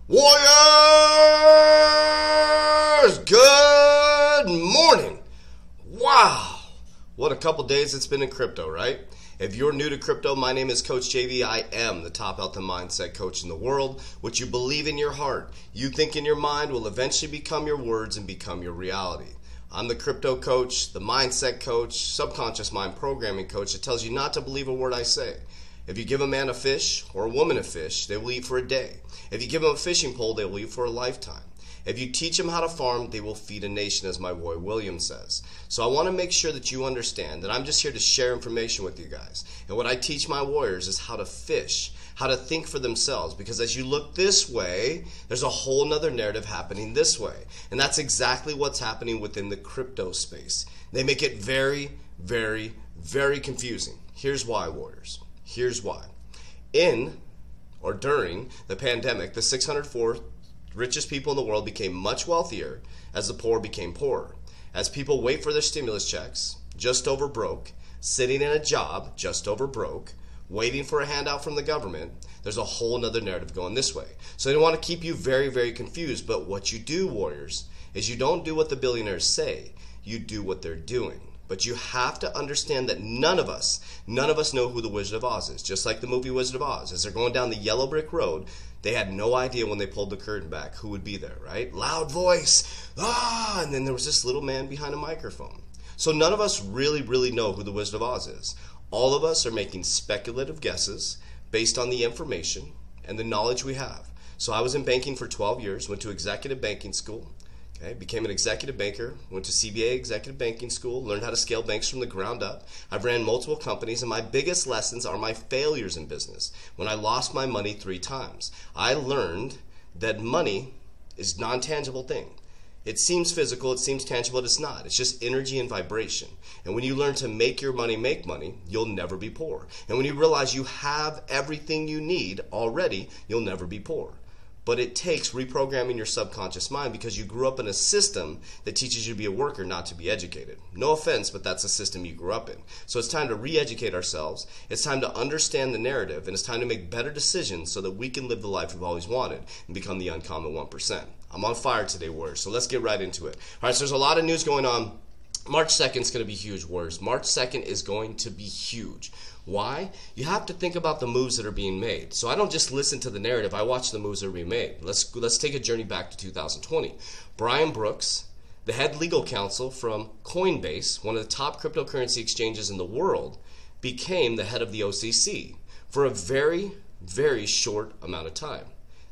Warriors, good morning. Wow, what a couple days it's been in crypto, right? If you're new to crypto, my name is Coach JV. I am the top health and mindset coach in the world. What you believe in your heart, you think in your mind, will eventually become your words and become your reality. I'm the crypto coach, the mindset coach, subconscious mind programming coach that tells you not to believe a word I say. If you give a man a fish or a woman a fish, they will eat for a day. If you give them a fishing pole, they will eat for a lifetime. If you teach them how to farm, they will feed a nation, as my boy William says. So I want to make sure that you understand that I'm just here to share information with you guys. And what I teach my warriors is how to fish, how to think for themselves. Because as you look this way, there's a whole nother narrative happening this way. And that's exactly what's happening within the crypto space. They make it very, very, very confusing. Here's why, warriors. Here's why. In or during the pandemic, the 604 richest people in the world became much wealthier as the poor became poorer. As people wait for their stimulus checks, just over broke, sitting in a job, just over broke, waiting for a handout from the government, there's a whole nother narrative going this way. So they want to keep you very, very confused. But what you do, warriors, is you don't do what the billionaires say. You do what they're doing. But you have to understand that none of us know who the Wizard of Oz is. Just like the movie Wizard of Oz. As they're going down the yellow brick road, they had no idea when they pulled the curtain back who would be there, right? Loud voice, and then there was this little man behind a microphone. So none of us really know who the Wizard of Oz is. All of us are making speculative guesses based on the information and the knowledge we have. So I was in banking for 12 years, went to executive banking school. Okay, became an executive banker, went to CBA executive banking school, learned how to scale banks from the ground up. I've ran multiple companies, and my biggest lessons are my failures in business. When I lost my money 3 times, I learned that money is a non-tangible thing. It seems physical, it seems tangible, but it's not. It's just energy and vibration. And when you learn to make your money make money, you'll never be poor. And when you realize you have everything you need already, you'll never be poor. But it takes reprogramming your subconscious mind because you grew up in a system that teaches you to be a worker, not to be educated. No offense, but that's a system you grew up in. So it's time to re-educate ourselves. It's time to understand the narrative, and it's time to make better decisions so that we can live the life we've always wanted and become the uncommon 1%. I'm on fire today, warriors, so let's get right into it. All right, so there's a lot of news going on. March 2nd is going to be huge, warriors. March 2nd is going to be huge. Why? You have to think about the moves that are being made. So I don't just listen to the narrative, I watch the moves that are being made. Let's take a journey back to 2020. Brian Brooks, the head legal counsel from Coinbase, one of the top cryptocurrency exchanges in the world, became the head of the OCC for a very, very short amount of time.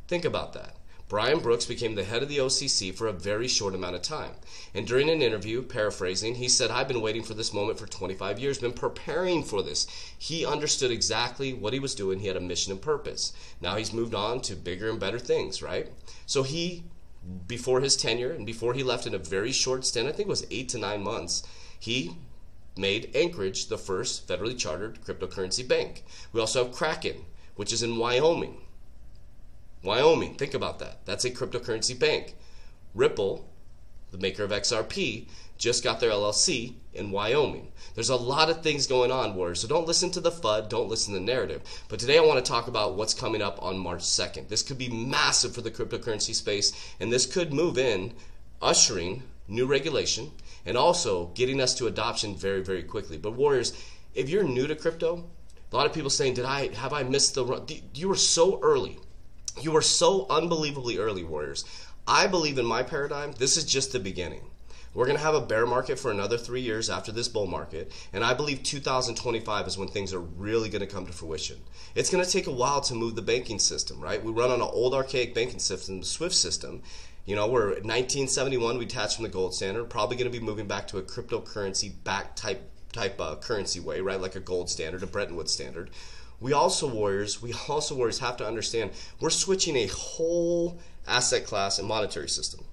Think about that. Brian Brooks became the head of the OCC for a very short amount of time. And during an interview, paraphrasing, he said, I've been waiting for this moment for 25 years, been preparing for this. He understood exactly what he was doing. He had a mission and purpose. Now he's moved on to bigger and better things, right? So he, before his tenure and before he left in a very short stint, I think it was 8 to 9 months, he made Anchorage the first federally chartered cryptocurrency bank. We also have Kraken, which is in Wyoming. Wyoming, think about that. That's a cryptocurrency bank. Ripple, the maker of XRP, just got their LLC in Wyoming. There's a lot of things going on, warriors. So don't listen to the FUD, don't listen to the narrative. But today I want to talk about what's coming up on March 2nd. This could be massive for the cryptocurrency space, and this could move in, ushering new regulation, and also getting us to adoption very, very quickly. But warriors, if you're new to crypto, a lot of people saying, have I missed the run? You were so early. You are so unbelievably early, warriors. I believe in my paradigm, this is just the beginning. We're going to have a bear market for another 3 years after this bull market, and I believe 2025 is when things are really going to come to fruition. It's going to take a while to move the banking system, right? We run on an old archaic banking system, the SWIFT system. You know, we're in 1971, we detached from the gold standard, probably going to be moving back to a cryptocurrency back type currency way, right? Like a gold standard, a Bretton Woods standard. We also, warriors, have to understand we're switching a whole asset class and monetary system.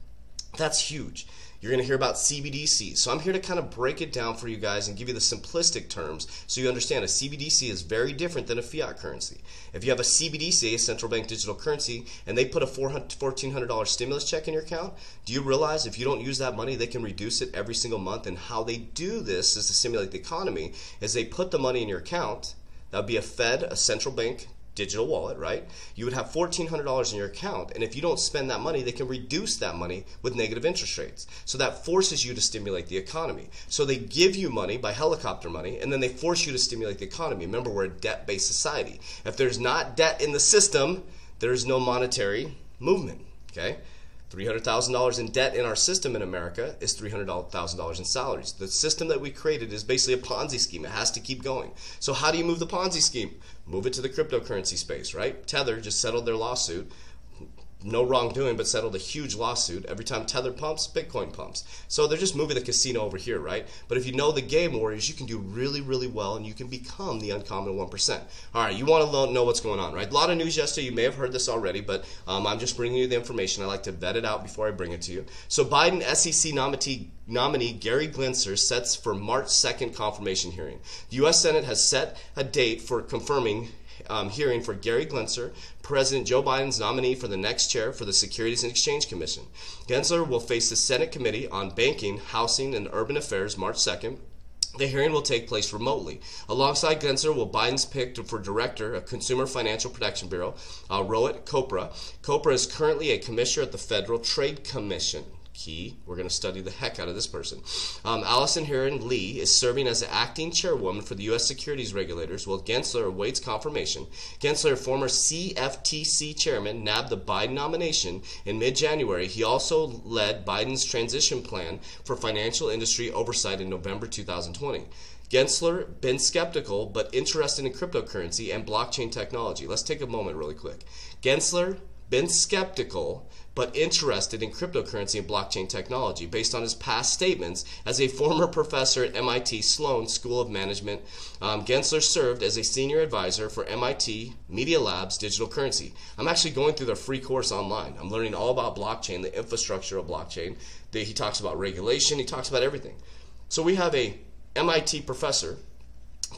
That's huge. You're going to hear about CBDC. So I'm here to kind of break it down for you guys and give you the simplistic terms so you understand a CBDC is very different than a fiat currency. If you have a CBDC, a central bank digital currency, and they put a $1,400 stimulus check in your account, do you realize if you don't use that money, they can reduce it every single month? And how they do this is to stimulate the economy is they put the money in your account. That would be a Fed, a central bank digital wallet, right? You would have $1,400 in your account, and if you don't spend that money, they can reduce that money with negative interest rates. So that forces you to stimulate the economy. So they give you money by helicopter money, and then they force you to stimulate the economy. Remember, we're a debt-based society. If there's not debt in the system, there's no monetary movement, okay? $300,000 in debt in our system in America is $300,000 in salaries. The system that we created is basically a Ponzi scheme. It has to keep going. So how do you move the Ponzi scheme? Move it to the cryptocurrency space, right? Tether just settled their lawsuit. No wrongdoing, but settled a huge lawsuit. Every time Tether pumps, Bitcoin pumps. So they're just moving the casino over here, right? But if you know the game, warriors, you can do really, really well, and you can become the uncommon 1%. All right, you want to know what's going on, right? A lot of news yesterday. You may have heard this already, but I'm just bringing you the information. I like to vet it out before I bring it to you. So Biden SEC nominee Gary Gensler sets for March 2nd confirmation hearing. The U.S. Senate has set a date for confirming hearing for Gary Gensler, President Joe Biden's nominee for the next chair for the Securities and Exchange Commission. Gensler will face the Senate Committee on Banking, Housing, and Urban Affairs March 2nd. The hearing will take place remotely. Alongside Gensler will Biden's pick for director of Consumer Financial Protection Bureau, Rohit Chopra. Chopra is currently a commissioner at the Federal Trade Commission. Key. We're going to study the heck out of this person. Allison Heron Lee is serving as the acting chairwoman for the U.S. securities regulators, while Gensler awaits confirmation. Gensler, former CFTC chairman, nabbed the Biden nomination in mid-January. He also led Biden's transition plan for financial industry oversight in November 2020. Gensler, been skeptical but interested in cryptocurrency and blockchain technology. Let's take a moment really quick. Gensler, been skeptical but interested in cryptocurrency and blockchain technology based on his past statements as a former professor at MIT Sloan School of Management. Gensler served as a senior advisor for MIT Media Lab's digital currency. I'm actually going through their free course online. I'm learning all about blockchain, the infrastructure of blockchain. He talks about regulation. He talks about everything. So we have a MIT professor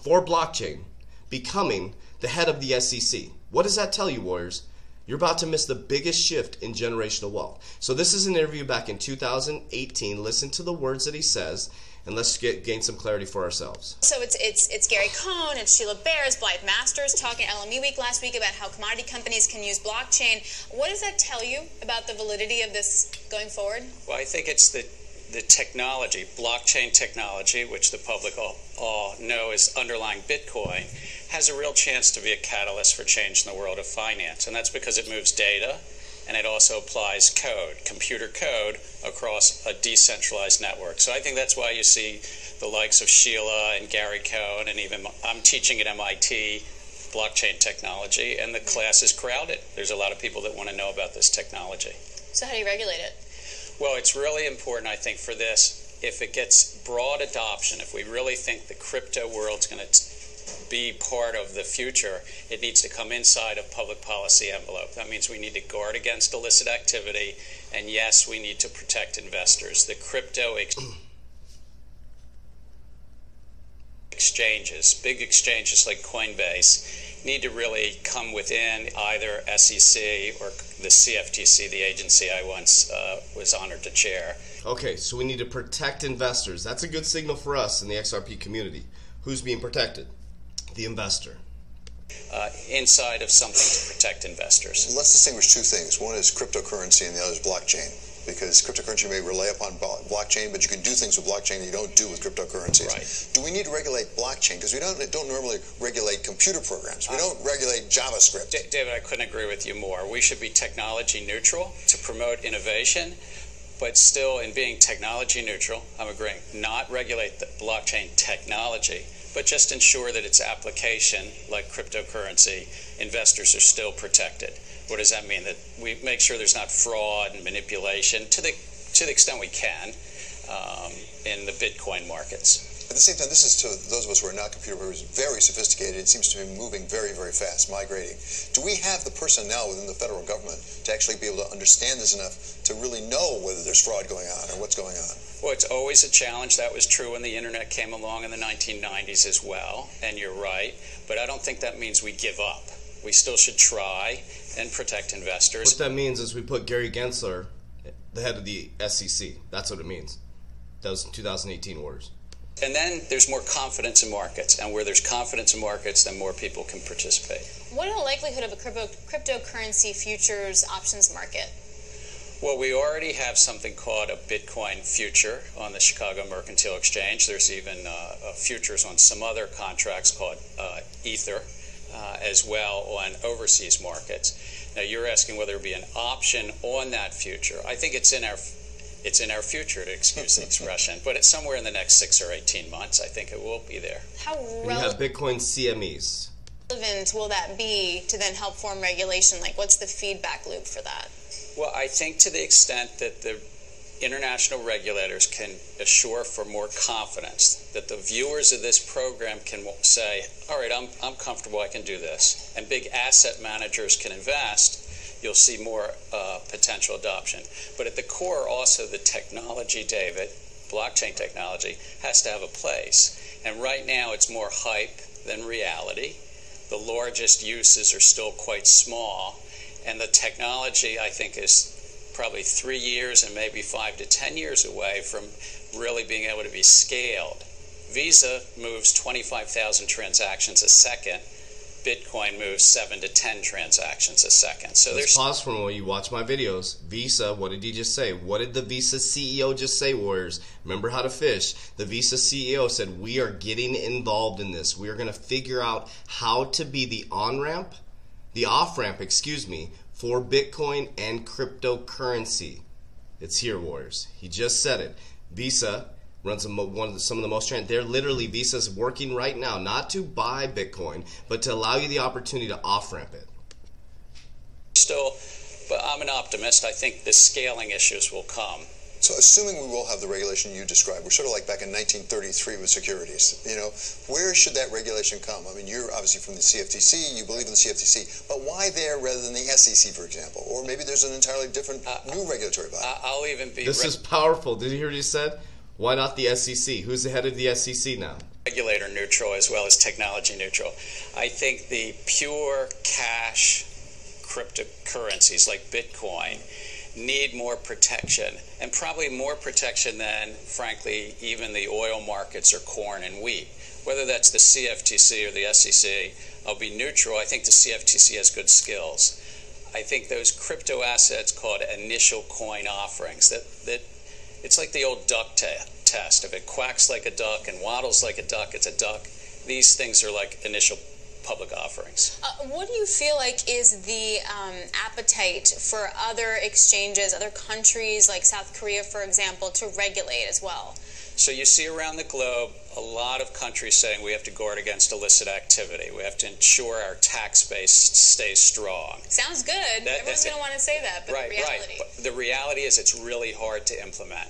for blockchain becoming the head of the SEC. What does that tell you, warriors? You're about to miss the biggest shift in generational wealth. So this is an interview back in 2018. Listen to the words that he says, and let's gain some clarity for ourselves. So it's Gary Cohn and Sheila Bair's Blythe Masters talking at LME Week last week about how commodity companies can use blockchain. What does that tell you about the validity of this going forward? Well, I think it's the technology, blockchain technology, which the public all know is underlying Bitcoin, has a real chance to be a catalyst for change in the world of finance. And that's because it moves data, and it also applies code, computer code, across a decentralized network. So I think that's why you see the likes of Sheila and Gary Cohn, and even I'm teaching at MIT blockchain technology, and the class is crowded. There's a lot of people that want to know about this technology. So how do you regulate it? Well, it's really important, I think, for this, if it gets broad adoption, if we really think the crypto world's going to be part of the future, it needs to come inside a public policy envelope. That means we need to guard against illicit activity, and yes, we need to protect investors. The crypto exchanges, big exchanges like Coinbase, need to really come within either SEC or the CFTC, the agency I once was honored to chair. Okay, so we need to protect investors. That's a good signal for us in the XRP community. Who's being protected? The investor. Inside of something to protect investors. Let's distinguish two things. One is cryptocurrency and the other is blockchain. Because cryptocurrency may rely upon blockchain, but you can do things with blockchain that you don't do with cryptocurrencies. Right. Do we need to regulate blockchain? Because we don't normally regulate computer programs. We don't regulate JavaScript. David, I couldn't agree with you more. We should be technology neutral to promote innovation, but still in being technology neutral, I'm agreeing, not regulate the blockchain technology, but just ensure that its application, like cryptocurrency, investors are still protected. What does that mean? That we make sure there's not fraud and manipulation to the extent we can in the Bitcoin markets. At the same time, this is to those of us who are not computer programmers, very sophisticated. It seems to be moving very, very fast, migrating. Do we have the personnel within the federal government to actually be able to understand this enough to really know whether there's fraud going on or what's going on? Well, it's always a challenge. That was true when the internet came along in the 1990s as well, and you're right. But I don't think that means we give up. We still should try and protect investors. What that means is we put Gary Gensler, the head of the SEC. That's what it means. That was 2018 orders. And then there's more confidence in markets, and where there's confidence in markets, then more people can participate. What is the likelihood of a cryptocurrency futures options market? Well, we already have something called a Bitcoin future on the Chicago Mercantile Exchange. There's even futures on some other contracts called Ether as well on overseas markets. Now, you're asking whether there be an option on that future. I think it's in our future, to excuse the expression, but it's somewhere in the next 6 or 18 months. I think it will be there. How you have Bitcoin CMEs. relevant will that be to then help form regulation? Like, what's the feedback loop for that? Well, I think to the extent that the international regulators can assure for more confidence, that the viewers of this program can say, all right, I'm comfortable, I can do this, and big asset managers can invest, you'll see more potential adoption. But at the core also, the technology, David, blockchain technology, has to have a place. And right now it's more hype than reality. The largest uses are still quite small, and the technology, I think, is probably 3 years and maybe 5 to 10 years away from really being able to be scaled. Visa moves 25,000 transactions a second. Bitcoin moves 7 to 10 transactions a second. So let's pause for a moment. You watch my videos. Visa, what did he just say? What did the Visa CEO just say, Warriors? Remember how to fish. The Visa CEO said, we are getting involved in this. We are going to figure out how to be the on-ramp, the off-ramp, excuse me, for Bitcoin and cryptocurrency. It's here, Warriors. He just said it. Visa runs some of the most they're literally, Visa's working right now not to buy Bitcoin, but to allow you the opportunity to off-ramp it. Still, but I'm an optimist. I think the scaling issues will come. So assuming we will have the regulation you described, we're sort of like back in 1933 with securities. You know, where should that regulation come? I mean, you're obviously from the CFTC, you believe in the CFTC, but why there rather than the SEC, for example? Or maybe there's an entirely different new regulatory body. I'll even be... This is powerful. Did you hear what he said? Why not the SEC? Who's the head of the SEC now? Regulator neutral as well as technology neutral. I think the pure cash cryptocurrencies like Bitcoin need more protection, and probably more protection than, frankly, even the oil markets or corn and wheat. Whether that's the CFTC or the SEC, I'll be neutral. I think the CFTC has good skills. I think those crypto assets called initial coin offerings, that it's like the old duck test. If it quacks like a duck and waddles like a duck, it's a duck. These things are like initial public offerings. What do you feel like is the appetite for other exchanges, other countries like South Korea, for example, to regulate as well? So you see around the globe a lot of countries saying we have to guard against illicit activity. We have to ensure our tax base stays strong. Sounds good. Everyone's going to want to say that, but right, the reality... Right. But the reality is it's really hard to implement.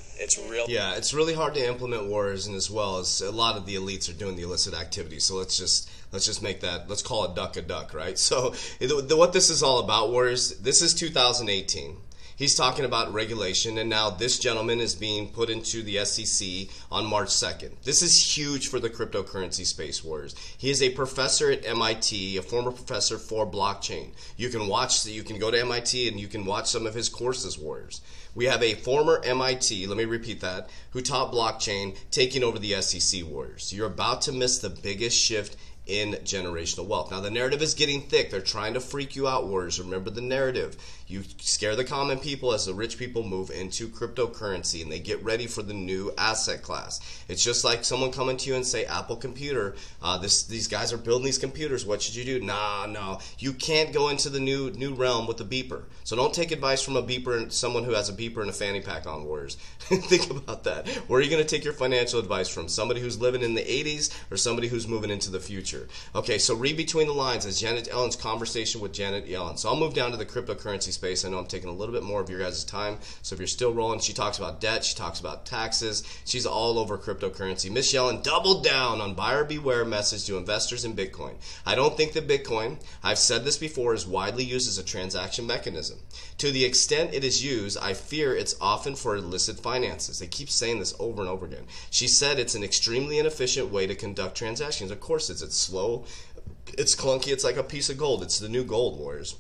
Yeah, it's really hard to implement, Warriors, and as well as a lot of the elites are doing the illicit activity. So let's just make that, let's call a duck, right? So what this is all about, Warriors, this is 2018. He's talking about regulation, and now this gentleman is being put into the SEC on March 2nd. This is huge for the cryptocurrency space, Warriors. He is a professor at MIT, a former professor for blockchain. You can go to MIT and you can watch some of his courses, Warriors. We have a former MIT, let me repeat that, who taught blockchain, taking over the SEC, Warriors. You're about to miss the biggest shift in generational wealth. Now, the narrative is getting thick. They're trying to freak you out, Warriors. Remember the narrative. You scare the common people as the rich people move into cryptocurrency and they get ready for the new asset class. It's just like someone coming to you and say, Apple computer, these guys are building these computers. What should you do? No. You can't go into the new realm with a beeper. So don't take advice from a beeper and someone who has a beeper and a fanny pack on, Warriors. Think about that. Where are you going to take your financial advice from? Somebody who's living in the 80s or somebody who's moving into the future? Okay, so read between the lines as Janet Yellen's conversation with Janet Yellen. So I'll move down to the cryptocurrency space. I know I'm taking a little bit more of your guys' time. So if you're still rolling, she talks about debt. She talks about taxes. She's all over cryptocurrency. Miss Yellen doubled down on buyer beware message to investors in Bitcoin. I don't think that Bitcoin, I've said this before, is widely used as a transaction mechanism. To the extent it is used, I fear it's often for illicit finances. They keep saying this over and over again. She said it's an extremely inefficient way to conduct transactions. Of course it's slow, it's clunky, it's like a piece of gold. It's the new gold, Warriors.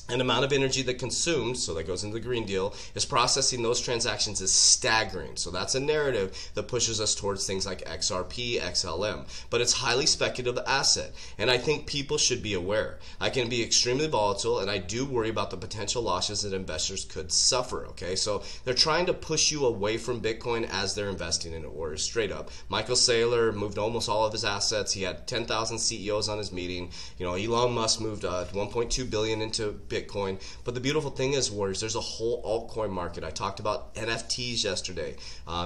and amount of energy that consumed, so that goes into the Green Deal, is processing those transactions is staggering. So that's a narrative that pushes us towards things like XRP, XLM. But it's highly speculative asset, and I think people should be aware. I can be extremely volatile, and I do worry about the potential losses that investors could suffer, okay? So they're trying to push you away from Bitcoin as they're investing in it, or straight up. Michael Saylor moved almost all of his assets. He had 10,000 CEOs on his meeting. You know, Elon Musk moved 1.2 billion into Bitcoin. But the beautiful thing is, Warriors, there's a whole altcoin market. I talked about NFTs yesterday.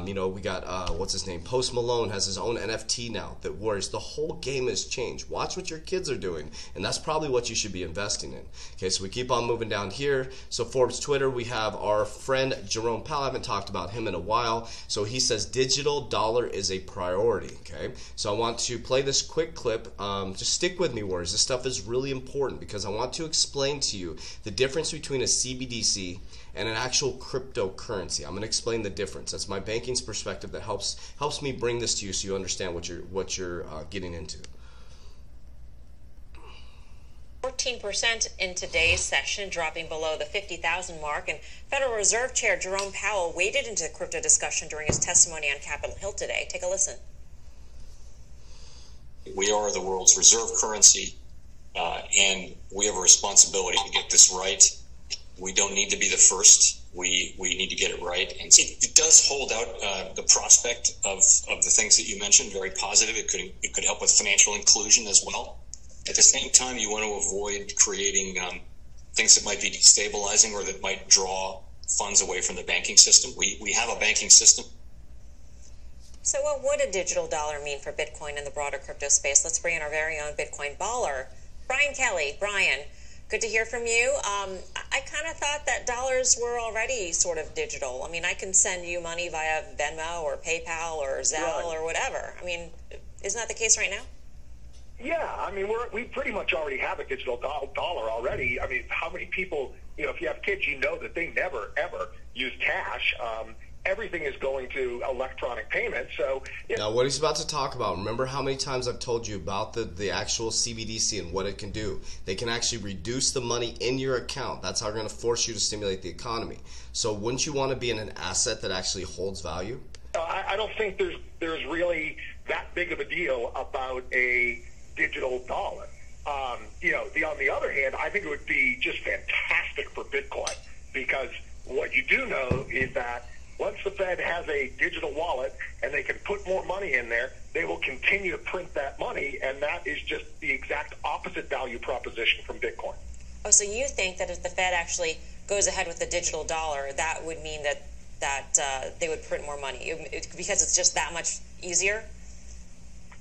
You know, we got, what's his name? Post Malone has his own NFT now. That, Warriors, the whole game has changed. Watch what your kids are doing, and that's probably what you should be investing in. Okay, so we keep on moving down here. So Forbes Twitter, we have our friend Jerome Powell. I haven't talked about him in a while. So he says digital dollar is a priority. Okay, so I want to play this quick clip. Just stick with me, Warriors. This stuff is really important because I want to explain to you the difference between a CBDC and an actual cryptocurrency. I'm going to explain the difference. That's my banking's perspective that helps me bring this to you so you understand what you're getting into. 14% in today's session, dropping below the 50,000 mark. And Federal Reserve Chair Jerome Powell waded into the crypto discussion during his testimony on Capitol Hill today. Take a listen. We are the world's reserve currency, and we have a responsibility to get this right. We don't need to be the first. We need to get it right. And it does hold out the prospect of the things that you mentioned, very positive. It could help with financial inclusion as well. At the same time, you want to avoid creating things that might be destabilizing or that might draw funds away from the banking system. We have a banking system. So what would a digital dollar mean for Bitcoin and the broader crypto space? Let's bring in our very own Bitcoin baller, Brian Kelly. Brian, good to hear from you. I kind of thought that dollars were already sort of digital. I mean, I can send you money via Venmo or PayPal or Zelle or whatever. I mean, isn't that the case right now? Yeah, I mean, we pretty much already have a digital dollar already. I mean, how many people, you know, if you have kids, you know that they never, ever use cash. Everything is going to electronic payments. So now what he's about to talk about, remember how many times I've told you about the actual CBDC and what it can do. They can actually reduce the money in your account. That's how they're going to force you to stimulate the economy. So wouldn't you want to be in an asset that actually holds value? I don't think there's really that big of a deal about a digital dollar. You know, on the other hand, I think it would be just fantastic for Bitcoin, because what you do know is that once the Fed has a digital wallet and they can put more money in there, they will continue to print that money, and that is just the exact opposite value proposition from Bitcoin. Oh, so you think that if the Fed actually goes ahead with the digital dollar, that would mean that they would print more money because it's just that much easier?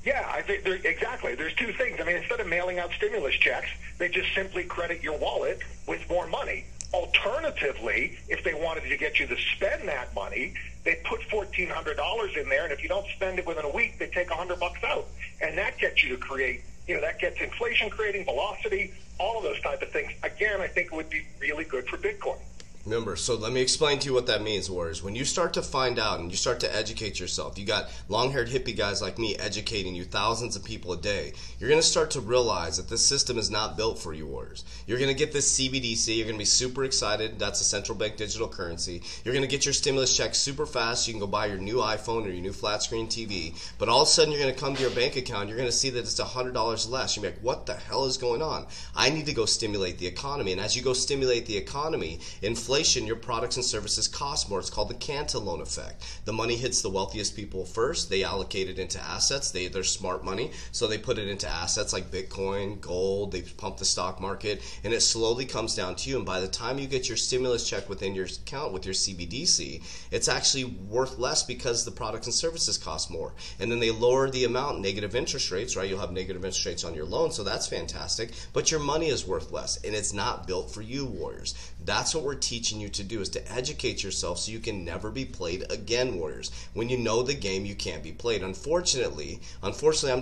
Yeah, I think exactly. There's two things. I mean, instead of mailing out stimulus checks, they just simply credit your wallet with more money. Alternatively, if they wanted to get you to spend that money, they put $1,400 in there, and if you don't spend it within a week, they take $100 out, and that gets you to create. You know, that gets inflation creating, velocity, all of those type of things. Again, I think it would be really good for Bitcoin. Remember, so let me explain to you what that means, Warriors. When you start to find out and you start to educate yourself, you got long-haired hippie guys like me educating you, thousands of people a day, you're going to start to realize that this system is not built for you, Warriors. You're going to get this CBDC. You're going to be super excited. That's a central bank digital currency. You're going to get your stimulus check super fast. You can go buy your new iPhone or your new flat screen TV. But all of a sudden, you're going to come to your bank account. You're going to see that it's $100 less. You're going to be like, what the hell is going on? I need to go stimulate the economy. And as you go stimulate the economy, inflation, your products and services cost more. It's called the Cantillon effect. The money hits the wealthiest people first. They allocate it into assets. They're smart money, so they put it into assets like Bitcoin, gold. They pump the stock market, and it slowly comes down to you. And by the time you get your stimulus check within your account with your CBDC, it's actually worth less because the products and services cost more. And then they lower the amount, negative interest rates, right? You'll have negative interest rates on your loan, so that's fantastic. But your money is worth less, and it's not built for you, Warriors. That's what we're teaching you to do, is to educate yourself so you can never be played again, Warriors. When you know the game, you can't be played. Unfortunately, I'm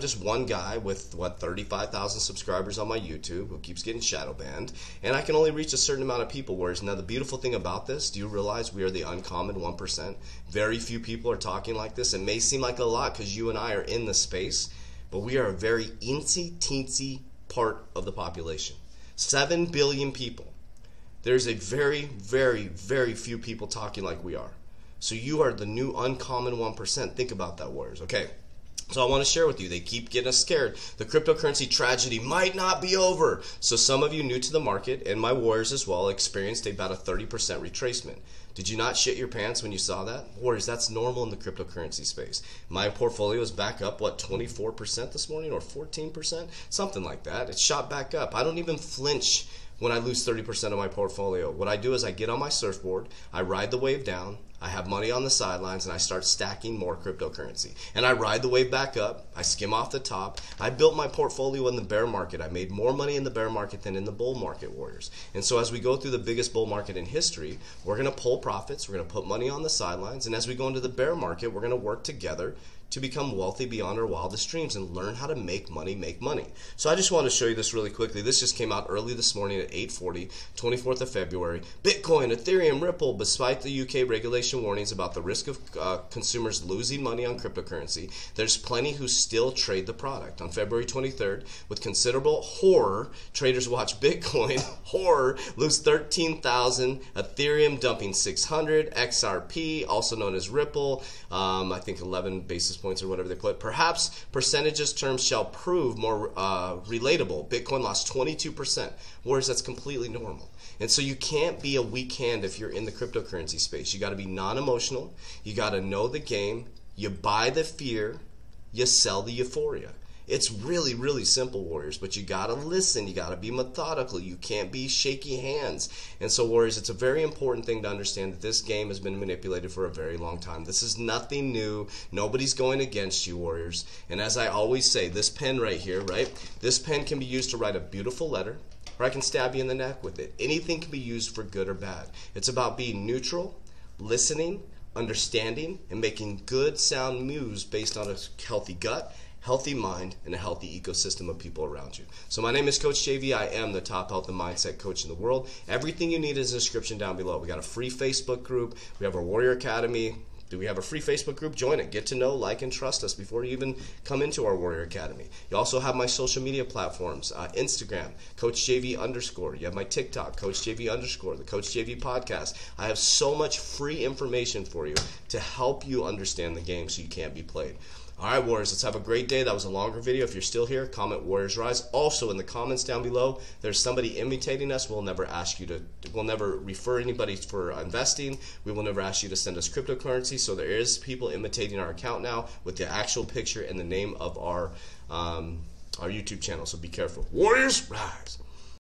just one guy with, 35,000 subscribers on my YouTube who keeps getting shadow banned, and I can only reach a certain amount of people, Warriors. Now, the beautiful thing about this, do you realize we are the uncommon 1%? Very few people are talking like this. It may seem like a lot because you and I are in the space, but we are a very teensy part of the population. 7 billion people. There's a very, very, very few people talking like we are. So you are the new uncommon 1%. Think about that, Warriors. Okay. So I want to share with you, they keep getting us scared. The cryptocurrency tragedy might not be over. So some of you new to the market, and my Warriors as well, experienced about a 30% retracement. Did you not shit your pants when you saw that? Warriors, that's normal in the cryptocurrency space. My portfolio is back up, what, 24% this morning or 14%? Something like that. It shot back up. I don't even flinch when I lose 30% of my portfolio. What I do is I get on my surfboard, I ride the wave down, I have money on the sidelines, and I start stacking more cryptocurrency. And I ride the wave back up, I skim off the top. I built my portfolio in the bear market. I made more money in the bear market than in the bull market, Warriors. And so as we go through the biggest bull market in history, we're going to pull profits, we're going to put money on the sidelines, and as we go into the bear market, we're going to work together to become wealthy beyond our wildest dreams and learn how to make money. So I just want to show you this really quickly. This just came out early this morning at 8:40, 24th of February. Bitcoin, Ethereum, Ripple, despite the UK regulation warnings about the risk of consumers losing money on cryptocurrency, there's plenty who still trade the product. On February 23rd, with considerable horror, traders watch Bitcoin, horror, lose 13,000, Ethereum dumping 600, XRP, also known as Ripple, I think 11 basis points or whatever they put. Perhaps percentages terms shall prove more relatable. Bitcoin lost 22%, whereas that's completely normal. And so you can't be a weak hand if you're in the cryptocurrency space. You got to be non-emotional. You got to know the game. You buy the fear. You sell the euphoria. It's really, really simple, Warriors, but you got to listen. You got to be methodical. You can't be shaky hands. And so, Warriors, it's a very important thing to understand that this game has been manipulated for a very long time. This is nothing new. Nobody's going against you, Warriors. And as I always say, this pen right here, right? This pen can be used to write a beautiful letter, or I can stab you in the neck with it. Anything can be used for good or bad. It's about being neutral, listening, understanding, and making good, sound moves based on a healthy gut, healthy mind, and a healthy ecosystem of people around you. So my name is Coach JV. I am the top health and mindset coach in the world. Everything you need is in the description down below. We got a free Facebook group. We have our Warrior Academy. Do we have a free Facebook group? Join it. Get to know, like, and trust us before you even come into our Warrior Academy. You also have my social media platforms, Instagram, CoachJV_. You have my TikTok, CoachJV_, the Coach JV podcast. I have so much free information for you to help you understand the game so you can't be played. All right, Warriors, let's have a great day. That was a longer video. If you're still here, comment Warriors Rise. Also, in the comments down below, there's somebody imitating us. We'll never refer anybody for investing. We will never ask you to send us cryptocurrency. So there is people imitating our account now with the actual picture and the name of our YouTube channel. So be careful. Warriors Rise.